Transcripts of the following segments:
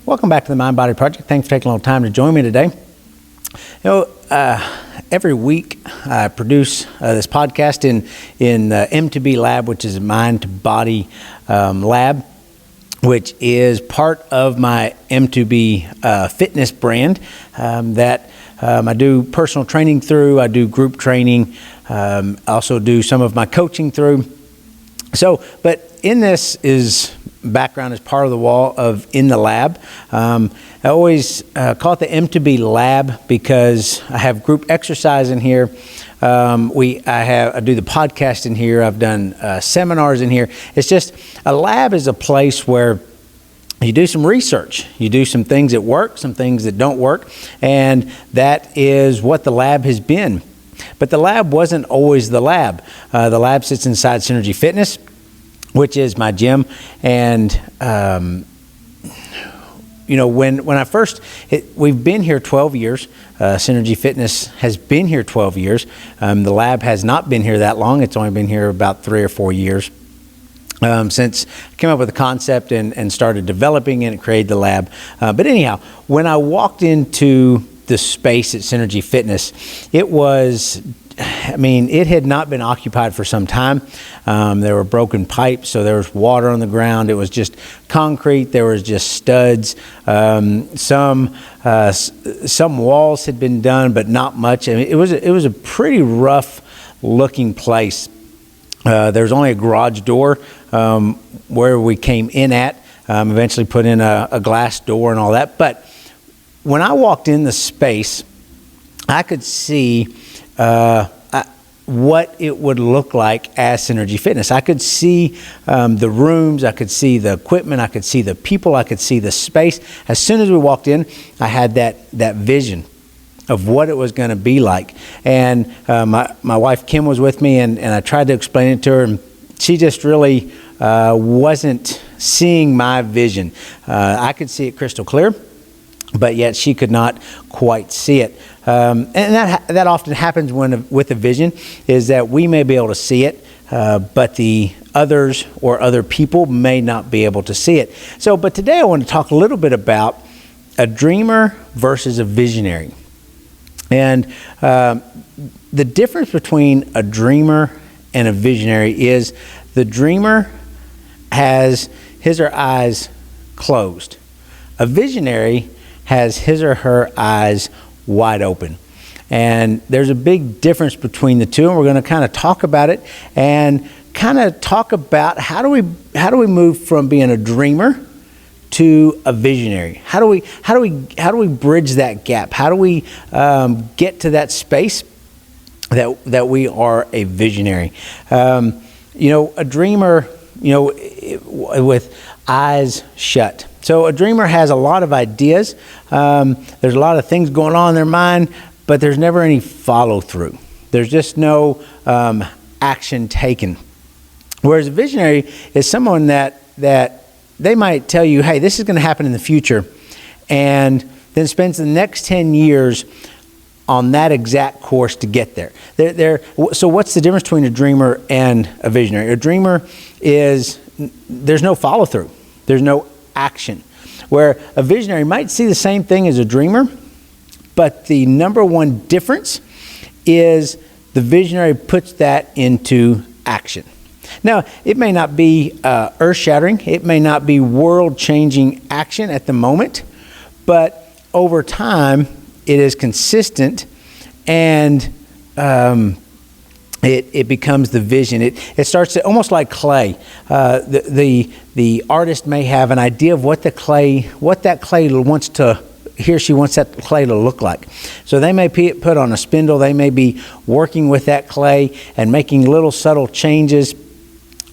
Welcome back to the Mind Body Project. Thanks for taking a little time to join me today. Every week I produce this podcast in M2B Lab, which is a mind to body lab, which is part of my M2B fitness brand that I do personal training through. I do group training. I also do some of my coaching through. But in this is background as part of the wall of in the lab. I always call it the M2B Lab because I have group exercise in here. I do the podcast in here. I've done seminars in here. It's just a lab is a place where you do some research. You do some things that work, some things that don't work, and that is what the lab has been. But the lab wasn't always the lab. The lab sits inside Synergy Fitness, which is my gym. And, when I first, we've been here 12 years. Synergy Fitness has been here 12 years. The lab has not been here that long. It's only been here about 3 or 4 years. Since I came up with the concept and started developing it and created the lab. But anyhow, when I walked into the space at Synergy Fitness, it had not been occupied for some time. There were broken pipes, so there was water on the ground. It was just concrete. There was just studs. Some walls had been done, but not much. It was a pretty rough looking place. There was only a garage door where we came in at. Eventually put in a glass door and all that. But when I walked in the space, I could see what it would look like as Synergy Fitness. I could see the rooms, I could see the equipment, I could see the people, I could see the space. As soon as we walked in, I had that vision of what it was going to be like. And my wife Kim was with me, and I tried to explain it to her, and she just really wasn't seeing my vision. I could see it crystal clear, but yet she could not quite see it. And that often happens with a vision, is that we may be able to see it, but the others or other people may not be able to see it. But today I want to talk a little bit about a dreamer versus a visionary. And the difference between a dreamer and a visionary is the dreamer has his or her eyes closed. A visionary has his or her eyes wide open. And there's a big difference between the two, and we're going to kind of talk about it and kind of talk about how do we move from being a dreamer to a visionary. How do we bridge that gap? How do we get to that space that we are a visionary? A dreamer, with eyes shut. So a dreamer has a lot of ideas. There's a lot of things going on in their mind, but there's never any follow through. There's just no action taken. Whereas a visionary is someone that they might tell you, hey, this is going to happen in the future, and then spends the next 10 years on that exact course to get there. So what's the difference between a dreamer and a visionary? A dreamer is, there's no follow through. There's no action. Where a visionary might see the same thing as a dreamer, but the number one difference is the visionary puts that into action. Now, it may not be earth-shattering. It may not be world-changing action at the moment, but over time, it is consistent, and it becomes the vision. It starts to, almost like clay. The artist may have an idea of what that clay wants to. He or she wants that clay to look like. So they may put on a spindle. They may be working with that clay and making little subtle changes,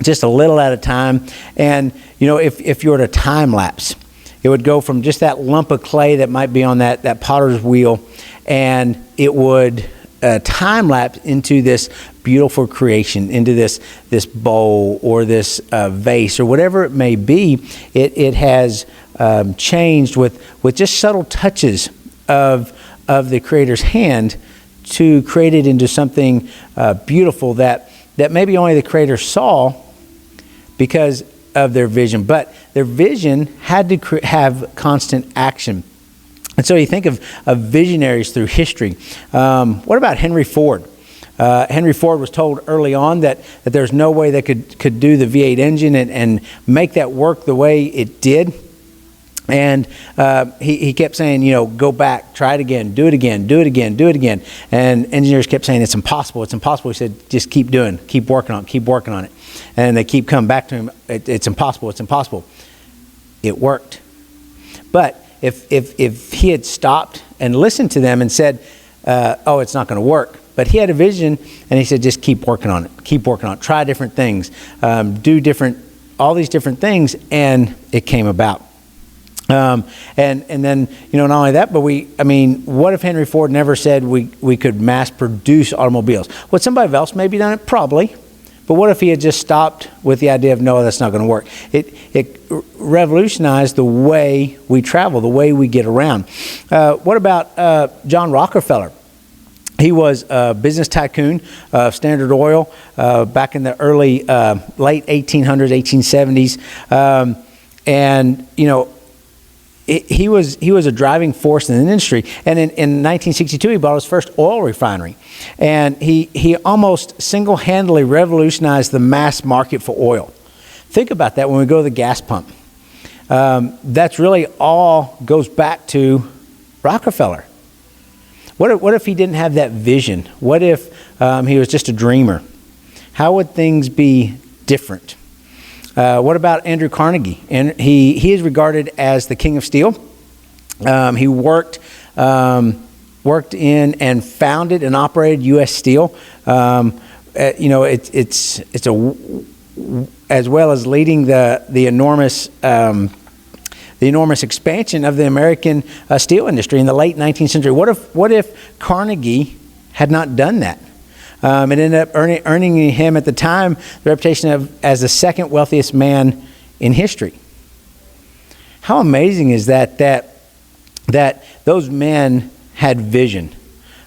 just a little at a time. And if you were to time lapse, it would go from just that lump of clay that might be on that potter's wheel, and it would time lapse into this beautiful creation, into this bowl or this vase or whatever it may be. It has changed with just subtle touches of the Creator's hand to create it into something beautiful that maybe only the Creator saw, because of their vision, but their vision had to have constant action. And so you think of visionaries through history. What about Henry Ford? Henry Ford was told early on that there's no way they could do the V8 engine and make that work the way it did. And he kept saying, go back, try it again, do it again, do it again, do it again. And engineers kept saying, it's impossible, it's impossible. He said, just keep doing, keep working on it. And they keep coming back to him, it's impossible, it's impossible. It worked. But if he had stopped and listened to them and said, it's not going to work. But he had a vision, and he said, just keep working on it, try different things, do all these different things, and it came about. And then, not only that, but what if Henry Ford never said we could mass produce automobiles? Would somebody else maybe done it? Probably. But what if he had just stopped with the idea of, no, that's not going to work? It revolutionized the way we travel, the way we get around. What about John Rockefeller? He was a business tycoon of Standard Oil back in the late 1800s, 1870s. He was a driving force in the industry. And in 1962, he bought his first oil refinery. And he almost single-handedly revolutionized the mass market for oil. Think about that when we go to the gas pump. That's really all goes back to Rockefeller. What if he didn't have that vision? What if he was just a dreamer? How would things be different? What about Andrew Carnegie? And he is regarded as the king of steel. He worked in and founded and operated U.S. Steel. It's as well as leading the enormous expansion of the American steel industry in the late 19th century. What if Carnegie had not done that? It ended up earning him at the time the reputation as the second wealthiest man in history. How amazing is that those men had vision?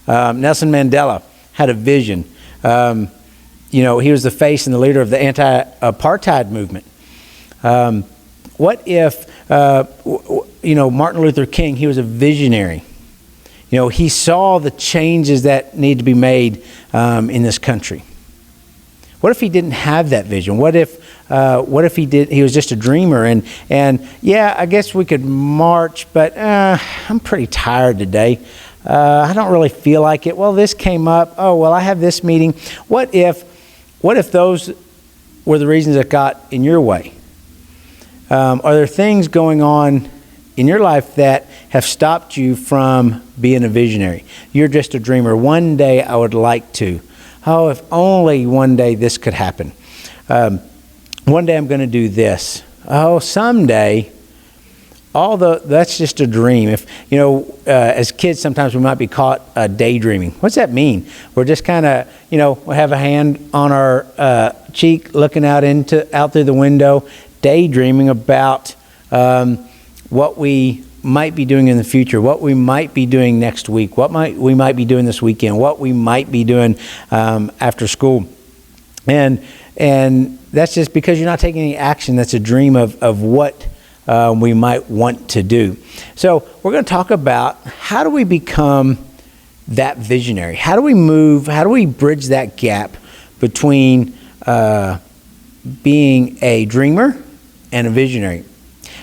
Nelson Mandela had a vision. He was the face and the leader of the anti-apartheid movement. What if Martin Luther King? He was a visionary. He saw the changes that need to be made in this country. What if he didn't have that vision? What if he did? He was just a dreamer, and yeah, I guess we could march, but I'm pretty tired today. I don't really feel like it. Well, this came up. Oh, well, I have this meeting. What if those were the reasons that got in your way? Are there things going on in your life that have stopped you from being a visionary? You're just a dreamer. One day I would like to. Oh, if only one day this could happen. One day I'm going to do this. Oh, someday. That's just a dream. If as kids, sometimes we might be caught daydreaming. What's that mean? We're just kind of, we have a hand on our cheek, looking out through the window, daydreaming about what we might be doing in the future, what we might be doing next week, we might be doing this weekend, what we might be doing after school. And that's just because you're not taking any action. That's a dream of what we might want to do. So we're going to talk about how do we become that visionary? How do we bridge that gap between being a dreamer and a visionary?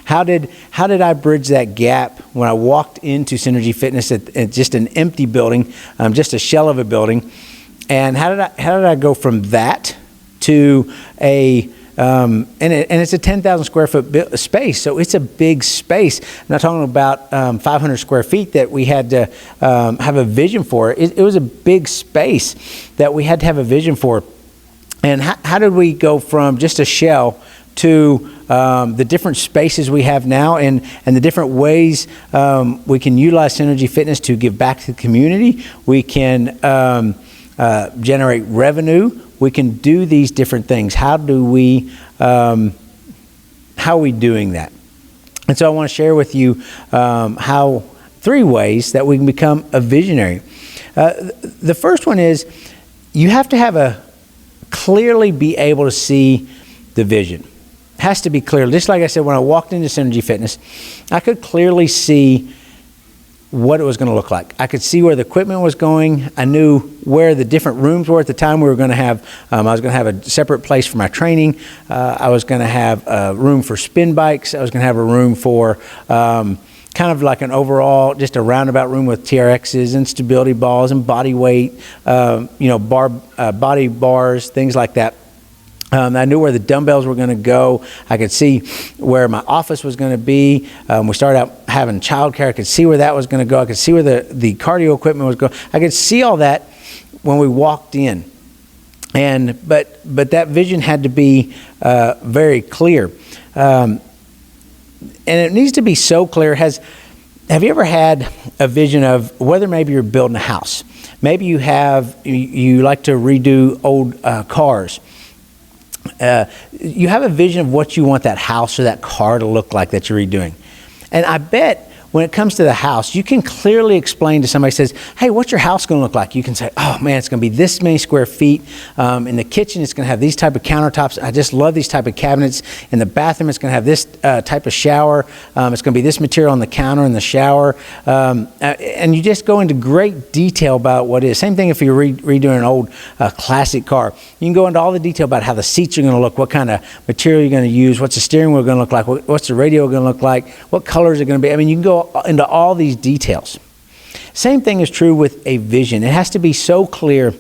How did I bridge that gap when I walked into Synergy Fitness at just an empty building, just a shell of a building? And how did I go from that to and it's a 10,000 square foot space, so it's a big space. I'm not talking about 500 square feet that we had to have a vision for. It was a big space that we had to have a vision for. And how did we go from just a shell to the different spaces we have now and the different ways we can utilize Synergy Fitness to give back to the community? We can generate revenue. We can do these different things. How are we doing that? And so I want to share with you how 3 ways that we can become a visionary. The first one is you have to clearly be able to see the vision. has to be clear. Just like I said, when I walked into Synergy Fitness, I could clearly see what it was going to look like. I could see where the equipment was going. I knew where the different rooms were at the time. We were going to have, I was going to have a separate place for my training. I was going to have a room for spin bikes. I was going to have a room for kind of like an overall, just a roundabout room with TRXs and stability balls and body weight, body bars, things like that. I knew where the dumbbells were going to go. I could see where my office was going to be. We started out having childcare. I could see where that was going to go. I could see where the cardio equipment was going. I could see all that when we walked in. But that vision had to be very clear. And it needs to be so clear. Have you ever had a vision of whether maybe you're building a house? Maybe you like to redo old cars. You have a vision of what you want that house or that car to look like that you're redoing. And I bet when it comes to the house, you can clearly explain to somebody who says, hey, what's your house going to look like? You can say, oh man, it's going to be this many square feet. In the kitchen, it's going to have these type of countertops. I just love these type of cabinets. In the bathroom, it's going to have this type of shower. It's going to be this material on the counter in the shower. And you just go into great detail about what it is. Same thing if you're redoing an old classic car. You can go into all the detail about how the seats are going to look, what kind of material you're going to use, what's the steering wheel going to look like, what's the radio going to look like, what colors are going to be. I mean, you can go into all these details. Same thing is true with a vision. It has to be so clear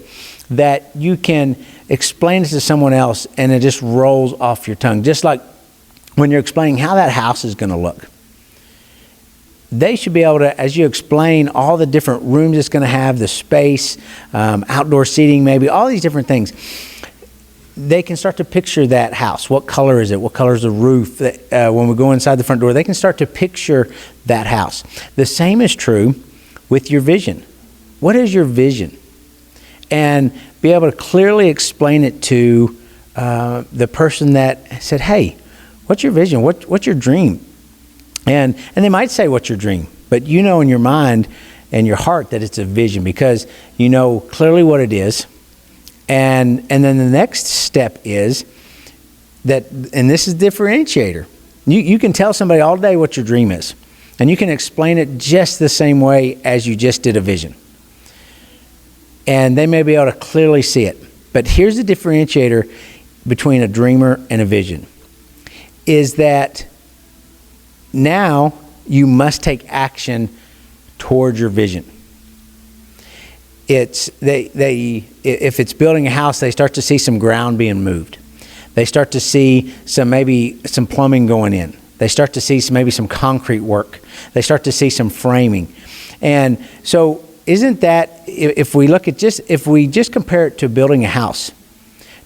that you can explain it to someone else and it just rolls off your tongue. Just like when you're explaining how that house is going to look. They should be able to, as you explain all the different rooms it's going to have, the space, outdoor seating maybe, all these different things, they can start to picture that house. What color is it? What color is the roof? When we go inside the front door, they can start to picture that house. The same is true with your vision. What is your vision? And be able to clearly explain it to the person that said, hey, what's your vision? What's your dream? And they might say, what's your dream? But you know in your mind and your heart that it's a vision because you know clearly what it is. And then the next step is that, and this is differentiator. You can tell somebody all day what your dream is. And you can explain it just the same way as you just did a vision. And they may be able to clearly see it. But here's the differentiator between a dreamer and a vision. Is that now you must take action towards your vision. If it's building a house, they start to see some ground being moved. They start to see maybe some plumbing going in. They start to see maybe some concrete work. They start to see some framing. And so isn't that, if we just compare it to building a house,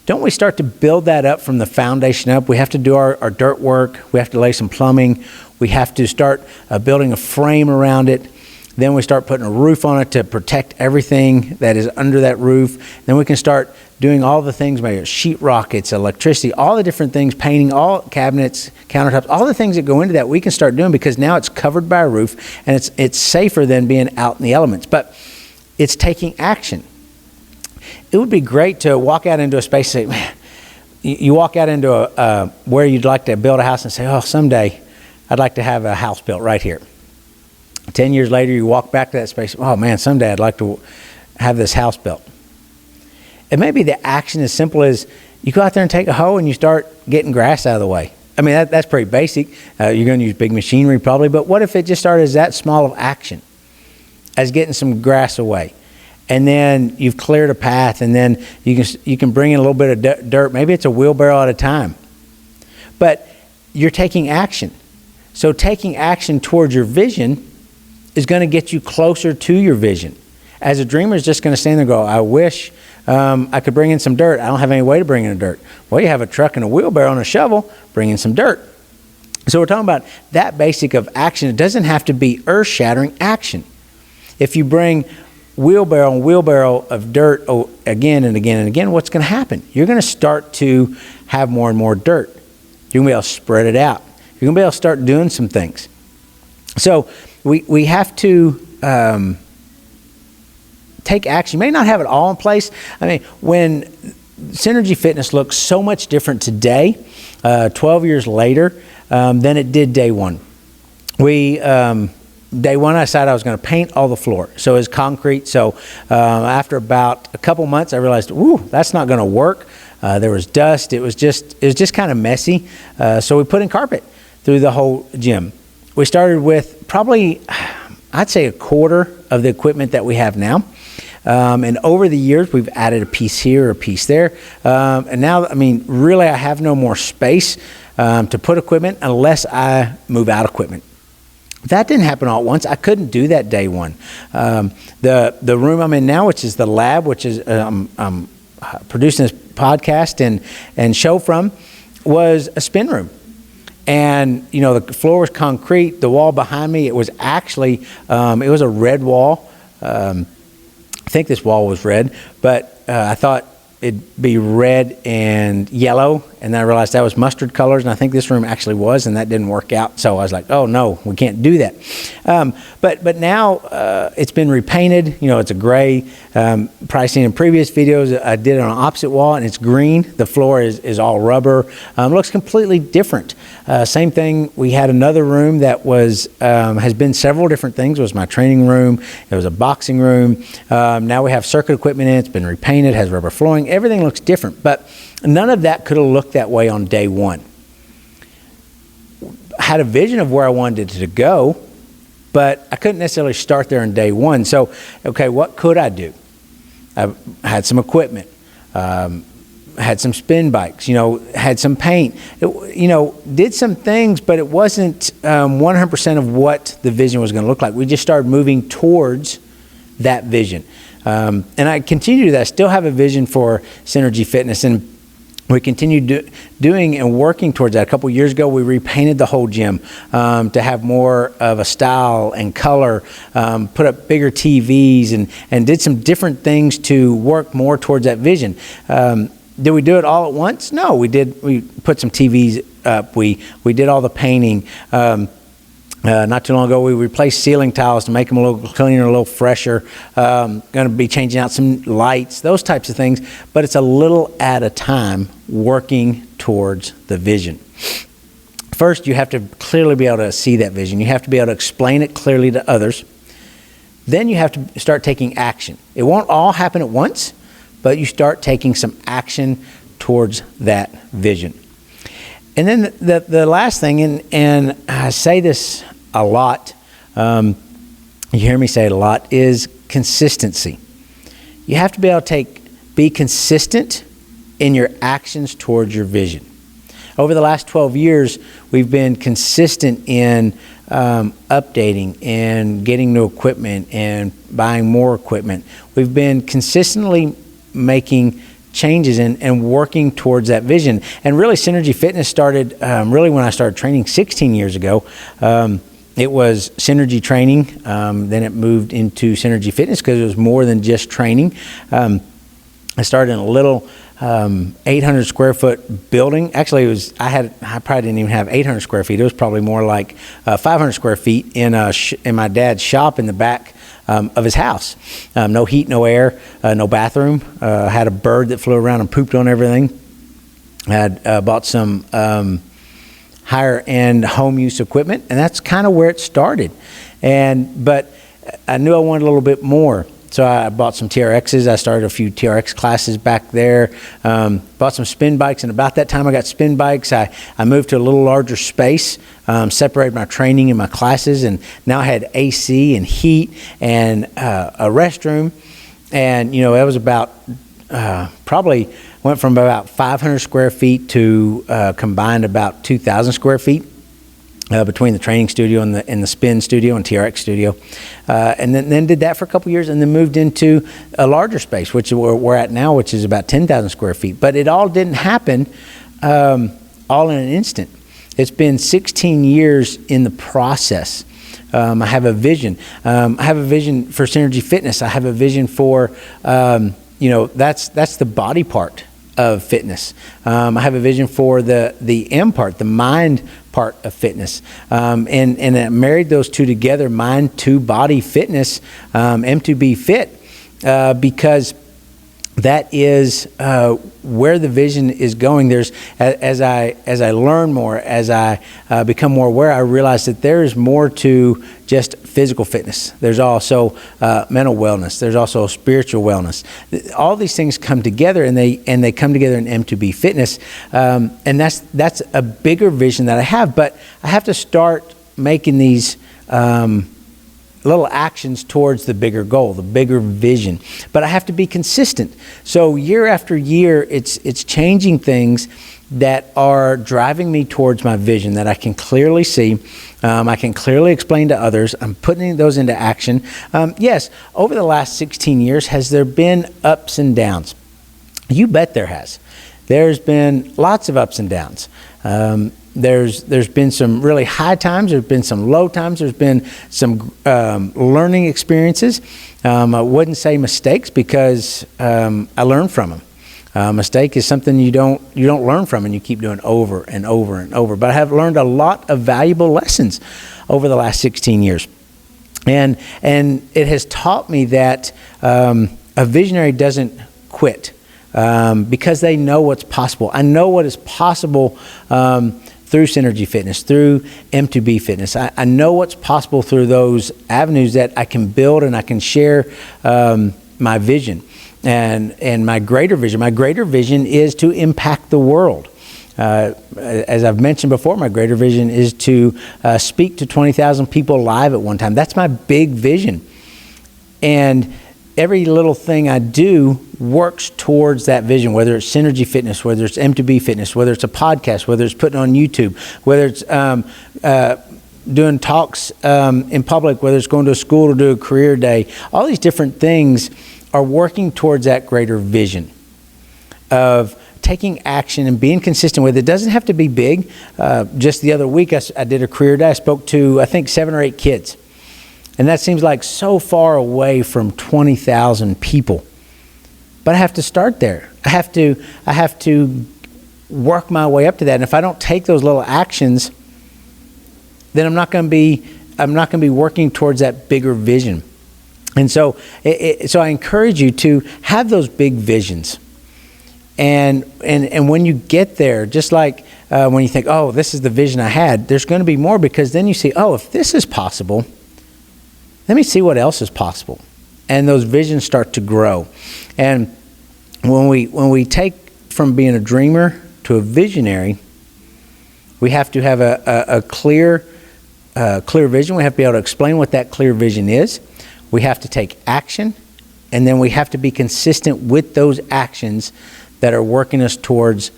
don't we start to build that up from the foundation up? We have to do our dirt work. We have to lay some plumbing. We have to start building a frame around it. Then we start putting a roof on it to protect everything that is under that roof. Then we can start doing all the things, maybe sheetrock, it's electricity, all the different things, painting, all cabinets, countertops, all the things that go into that we can start doing because now it's covered by a roof and it's safer than being out in the elements. But it's taking action. It would be great to walk out into a space and say, man, you walk out into where you'd like to build a house and say, oh, someday I'd like to have a house built right here. 10 years later, you walk back to that space. Oh man, someday I'd like to have this house built. It may be the action as simple as you go out there and take a hoe and you start getting grass out of the way. I mean, that's pretty basic. You're going to use big machinery probably, but what if it just started as that small of action, as getting some grass away? And then you've cleared a path and then you can bring in a little bit of dirt. Maybe it's a wheelbarrow at a time. But you're taking action. So taking action towards your vision is going to get you closer to your vision. As a dreamer is just going to stand there and go, I wish I could bring in some dirt. I don't have any way to bring in dirt. Well, you have a truck and a wheelbarrow and a shovel, bring in some dirt. So we're talking about that basic of action. It doesn't have to be earth-shattering action. If you bring wheelbarrow and wheelbarrow of dirt again and again and again, what's going to happen? You're going to start to have more and more dirt. You're going to be able to spread it out. You're going to be able to start doing some things. So we have to take action. You may not have it all in place. I mean, when Synergy Fitness looks so much different today, 12 years later, than it did day one. Day one, I decided I was going to paint all the floor. So it was concrete. So after about a couple months, I realized, that's not going to work. There was dust. It was just kind of messy. So we put in carpet through the whole gym. We started with probably, I'd say, a quarter of the equipment that we have now. And over the years, we've added a piece here, a piece there. And now, really, I have no more space to put equipment unless I move out equipment. That didn't happen all at once. I couldn't do that day one. The room I'm in now, which is the lab, which is I'm producing this podcast and show from, was a spin room. And, the floor was concrete. The wall behind me, it was actually, it was a red wall. I think this wall was red, but I thought it'd be red and yellow, and then I realized that was mustard colors, and I think this room actually was, and that didn't work out. So I was like, oh no, we can't do that. But now it's been repainted. It's a gray. Probably seen in previous videos, I did it on an opposite wall, and it's green. The floor is all rubber. Looks completely different. Same thing. We had another room that has been several different things. It was my training room. It was a boxing room. Now we have circuit equipment in it. It's been repainted. Has rubber flooring. Everything looks different, but none of that could have looked that way on day one. I had a vision of where I wanted it to go, but I couldn't necessarily start there on day one. So, okay, what could I do? I had some equipment, had some spin bikes, had some paint, did some things, but it wasn't 100% of what the vision was going to look like. We just started moving towards that vision. And I continue to do that. I still have a vision for Synergy Fitness, and we continue doing and working towards that. A couple years ago, we repainted the whole gym to have more of a style and color, put up bigger TVs, and did some different things to work more towards that vision. Did we do it all at once? No, we did. We put some TVs up. We did all the painting. Not too long ago, we replaced ceiling tiles to make them a little cleaner, a little fresher. Going to be changing out some lights, those types of things. But it's a little at a time, working towards the vision. First, you have to clearly be able to see that vision. You have to be able to explain it clearly to others. Then you have to start taking action. It won't all happen at once, but you start taking some action towards that vision. And then the last thing, and I say this a lot, you hear me say it a lot, is consistency. You have to be able to be consistent in your actions towards your vision. Over the last 12 years, we've been consistent in updating and getting new equipment and buying more equipment. We've been consistently making changes and working towards that vision. And really, Synergy Fitness started really when I started training 16 years ago. It was Synergy Training. Then it moved into Synergy Fitness because it was more than just training. I started in a little 800 square foot building. Actually, I probably didn't even have 800 square feet. It was probably more like 500 square feet in my dad's shop in the back of his house. No heat, no air, no bathroom. Had a bird that flew around and pooped on everything. Had bought some higher end home use equipment, and that's kind of where it started. But I knew I wanted a little bit more. So I bought some TRXs. I started a few TRX classes back there. Bought some spin bikes, and about that time I got spin bikes. I moved to a little larger space, separated my training and my classes, and now I had AC and heat and a restroom. And it was about probably went from about 500 square feet to combined about 2,000 square feet. Between the training studio and the spin studio and TRX studio, and then did that for a couple years, and then moved into a larger space, which we're at now, which is about 10,000 square feet. But it all didn't happen all in an instant. It's been 16 years in the process. I have a vision. I have a vision for Synergy Fitness. I have a vision for that's the body part of fitness. I have a vision for the M part, the mind part of fitness, and I married those two together, mind to body fitness, M to be fit, because that is where the vision is going. There's as I learn more, as I become more aware, I realize that there is more to just physical fitness. There's also mental wellness. There's also spiritual wellness. All these things come together, and they come together in M2B Fitness, and that's a bigger vision that I have. But I have to start making these little actions towards the bigger goal, the bigger vision. But I have to be consistent. So year after year, it's changing things that are driving me towards my vision that I can clearly see. I can clearly explain to others. I'm putting those into action. Yes, over the last 16 years, has there been ups and downs? You bet there has. There's been lots of ups and downs. There's been some really high times. There's been some low times. There's been some learning experiences. I wouldn't say mistakes because I learned from them. Mistake is something you don't learn from, and you keep doing over and over and over. But I have learned a lot of valuable lessons over the last 16 years, and it has taught me that a visionary doesn't quit because they know what's possible. I know what is possible through Synergy Fitness, through M2B Fitness. I know what's possible through those avenues that I can build and I can share my vision and my greater vision. My greater vision is to impact the world. As I've mentioned before, my greater vision is to speak to 20,000 people live at one time. That's my big vision. And every little thing I do works towards that vision, whether it's Synergy Fitness, whether it's M2B Fitness, whether it's a podcast, whether it's putting on YouTube, whether it's doing talks in public, whether it's going to a school to do a career day. All these different things are working towards that greater vision of taking action and being consistent with it. It doesn't have to be big. Just the other week, I did a career day. I spoke to, I think, 7 or 8 kids. And that seems like so far away from 20,000 people. But I have to start there. I have to work my way up to that. And if I don't take those little actions, then I'm not going to be working towards that bigger vision. And so I encourage you to have those big visions. And when you get there, just like when you think, oh, this is the vision I had, there's going to be more, because then you see, oh, if this is possible, let me see what else is possible. And those visions start to grow. And when we take from being a dreamer to a visionary, we have to have a clear vision. We have to be able to explain what that clear vision is. We have to take action, and then we have to be consistent with those actions that are working us towards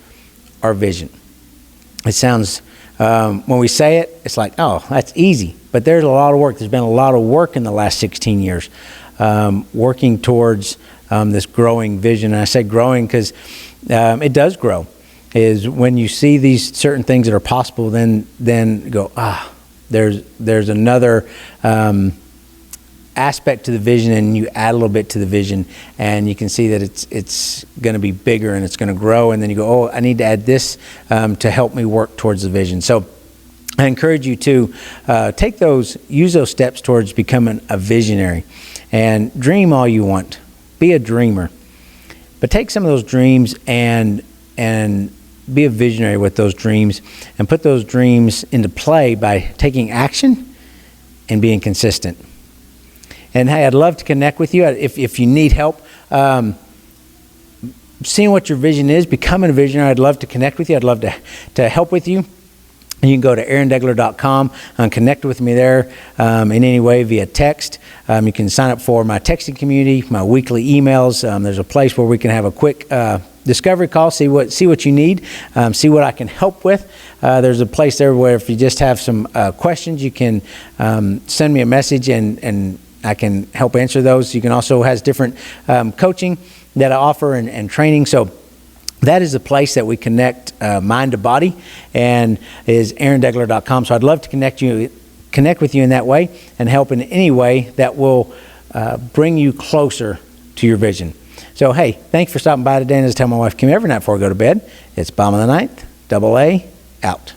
our vision. It sounds, when we say it, it's like, oh, that's easy. But there's a lot of work. There's been a lot of work in the last 16 years working towards this growing vision. And I say growing because it does grow. Is when you see these certain things that are possible, then go, there's another aspect to the vision, and you add a little bit to the vision, and you can see that it's going to be bigger and it's going to grow. And then you go, oh, I need to add this to help me work towards the vision. So I encourage you to use those steps towards becoming a visionary, and dream all you want. Be a dreamer, but take some of those dreams and be a visionary with those dreams, and put those dreams into play by taking action and being consistent. And hey, I'd love to connect with you if you need help seeing what your vision is, becoming a visionary. I'd love to connect with you. I'd love to help with you. And you can go to aarondegler.com and connect with me there in any way via text. You can sign up for my texting community, my weekly emails. There's a place where we can have a quick discovery call, see what you need, see what I can help with. There's a place there where if you just have some questions, you can send me a message and I can help answer those. You can also has different coaching that I offer and training. So that is the place that we connect mind to body, and is aarondegler.com. So I'd love to connect with you in that way and help in any way that will bring you closer to your vision. So, hey, thanks for stopping by today. And as I tell my wife Kim every night before I go to bed, it's Bomb of the Ninth, Double A, out.